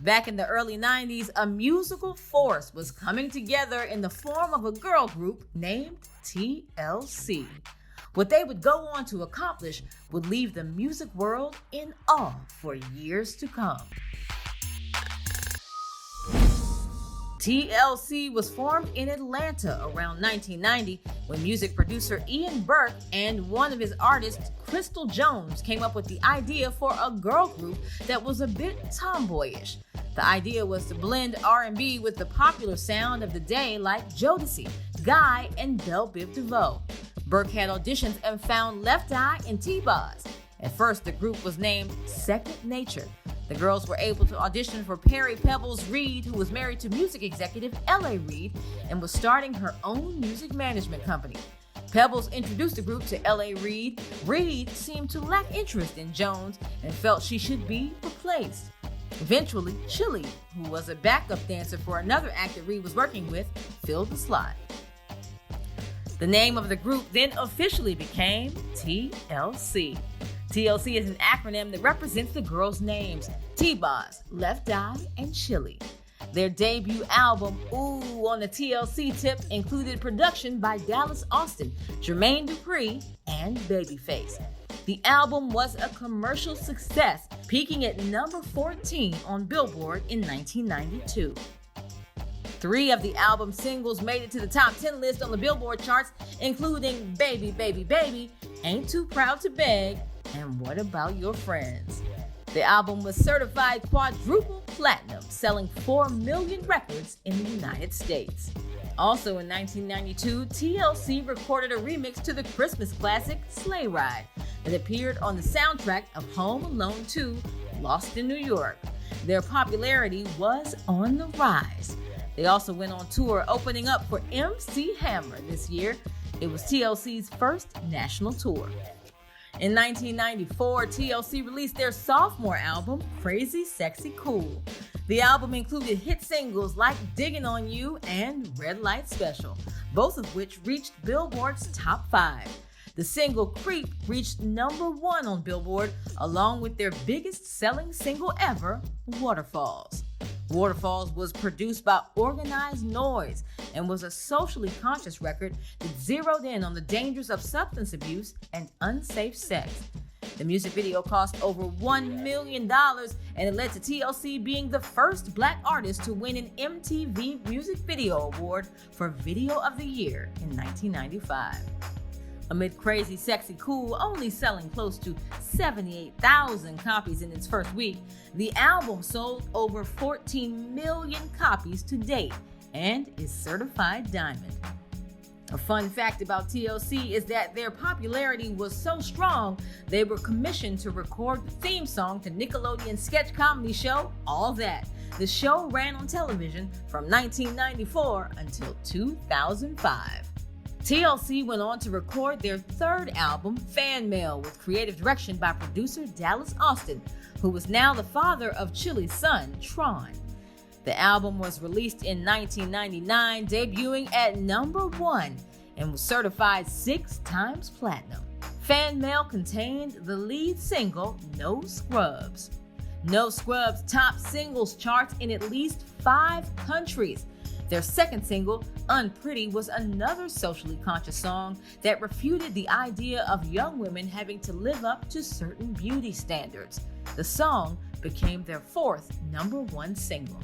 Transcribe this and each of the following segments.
Back in the early 90s, a musical force was coming together in the form of a girl group named TLC. What they would go on to accomplish would leave the music world in awe for years to come. TLC was formed in Atlanta around 1990 when music producer Ian Burke and one of his artists, Crystal Jones, came up with the idea for a girl group that was a bit tomboyish. The idea was to blend R&B with the popular sound of the day like Jodeci, Guy, and Belle Biv DeVoe. Burke had auditions and found Left Eye and T-Boz. At first, the group was named Second Nature. The girls were able to audition for Perry Pebbles Reed, who was married to music executive L.A. Reid and was starting her own music management company. Pebbles introduced the group to L.A. Reid. Reid seemed to lack interest in Jones and felt she should be replaced. Eventually, Chilli, who was a backup dancer for another actor Reid was working with, filled the slot. The name of the group then officially became TLC. TLC is an acronym that represents the girls' names: T-Boz, Left Eye, and Chilli. Their debut album, Ooh, on the TLC tip, included production by Dallas Austin, Jermaine Dupri, and Babyface. The album was a commercial success, peaking at number 14 on Billboard in 1992. 3 of the album's singles made it to the top 10 list on the Billboard charts, including Baby, Baby, Baby, Ain't Too Proud to Beg, and What About Your Friends. The album was certified quadruple platinum, selling 4 million records in the United States. Also in 1992, TLC recorded a remix to the Christmas classic Sleigh Ride that appeared on the soundtrack of Home Alone 2, Lost in New York. Their popularity was on the rise. They also went on tour, opening up for MC Hammer this year. It was TLC's first national tour. In 1994, TLC released their sophomore album, Crazy Sexy Cool. The album included hit singles like Diggin' on You and Red Light Special, both of which reached Billboard's top 5. The single Creep reached number 1 on Billboard, along with their biggest selling single ever, Waterfalls. Waterfalls was produced by Organized Noise and was a socially conscious record that zeroed in on the dangers of substance abuse and unsafe sex. The music video cost over $1 million, and it led to TLC being the first Black artist to win an MTV Music Video Award for Video of the Year in 1995. Amid Crazy Sexy Cool only selling close to 78,000 copies in its first week, the album sold over 14 million copies to date and is certified diamond. A fun fact about TLC is that their popularity was so strong, they were commissioned to record the theme song to Nickelodeon's sketch comedy show, All That. The show ran on television from 1994 until 2005. TLC went on to record their third album, Fan Mail, with creative direction by producer Dallas Austin, who was now the father of Chilli's son, Tron. The album was released in 1999, debuting at number 1, and was certified 6 times platinum. Fan Mail contained the lead single, No Scrubs. No Scrubs topped singles charts in at least 5 countries. Their second single, Unpretty, was another socially conscious song that refuted the idea of young women having to live up to certain beauty standards. The song became their 4th number 1 single.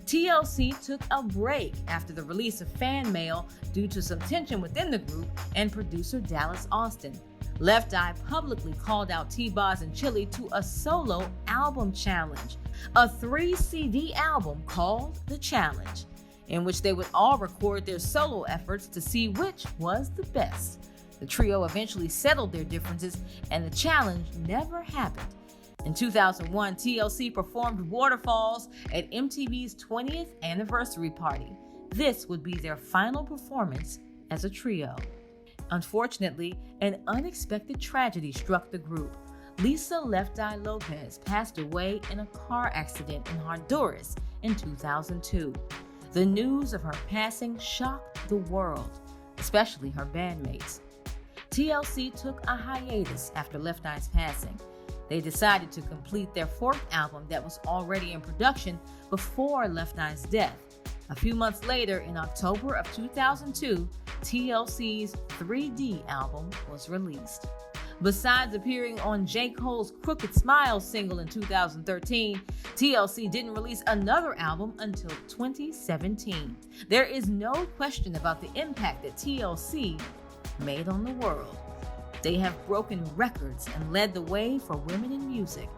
TLC took a break after the release of Fan Mail due to some tension within the group and producer Dallas Austin. Left Eye publicly called out T-Boz and Chilli to a solo album challenge, a 3-CD album called The Challenge, in which they would all record their solo efforts to see which was the best. The trio eventually settled their differences, and the challenge never happened. In 2001, TLC performed Waterfalls at MTV's 20th anniversary party. This would be their final performance as a trio. Unfortunately, an unexpected tragedy struck the group. Lisa Left Eye Lopez passed away in a car accident in Honduras in 2002. The news of her passing shocked the world, especially her bandmates. TLC took a hiatus after Left Eye's passing. They decided to complete their fourth album that was already in production before Left Eye's death. A few months later, in October of 2002, TLC's 3D album was released. Besides appearing on J. Cole's Crooked Smile single in 2013, TLC didn't release another album until 2017. There is no question about the impact that TLC made on the world. They have broken records and led the way for women in music.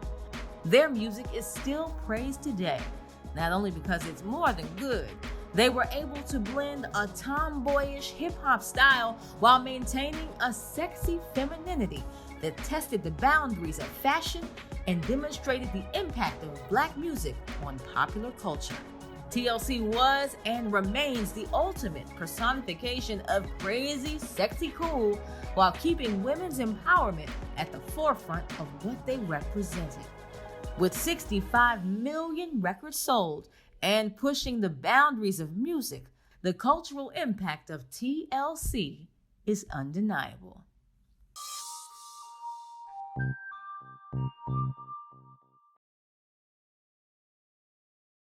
Their music is still praised today, not only because it's more than good. They were able to blend a tomboyish hip-hop style while maintaining a sexy femininity that tested the boundaries of fashion and demonstrated the impact of Black music on popular culture. TLC was and remains the ultimate personification of crazy, sexy cool while keeping women's empowerment at the forefront of what they represented. With 65 million records sold and pushing the boundaries of music, the cultural impact of TLC is undeniable.